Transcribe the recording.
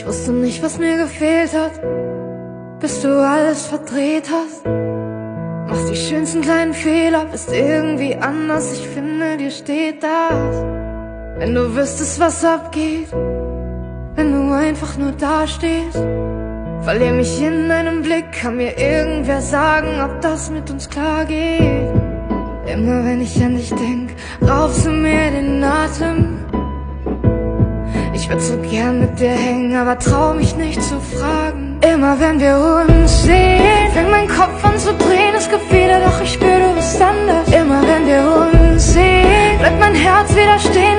Ich wusste nicht, was mir gefehlt hat, bis du alles verdreht hast. Machst die schönsten kleinen Fehler, bist irgendwie anders. Ich finde, dir steht das. Wenn du wüsstest, was abgeht, wenn du einfach nur dastehst. Verlier mich in deinem Blick, kann mir irgendwer sagen, ob das mit uns klar geht. Immer wenn ich an dich denk, raubst du mir den Atem. Ich würd so gern mit dir hängen, aber trau mich nicht zu fragen. Immer wenn wir uns sehen, fängt mein Kopf an zu drehen. Es Gefühle, doch ich spür, du bist anders. Immer wenn wir uns sehen, bleibt mein Herz wieder stehen.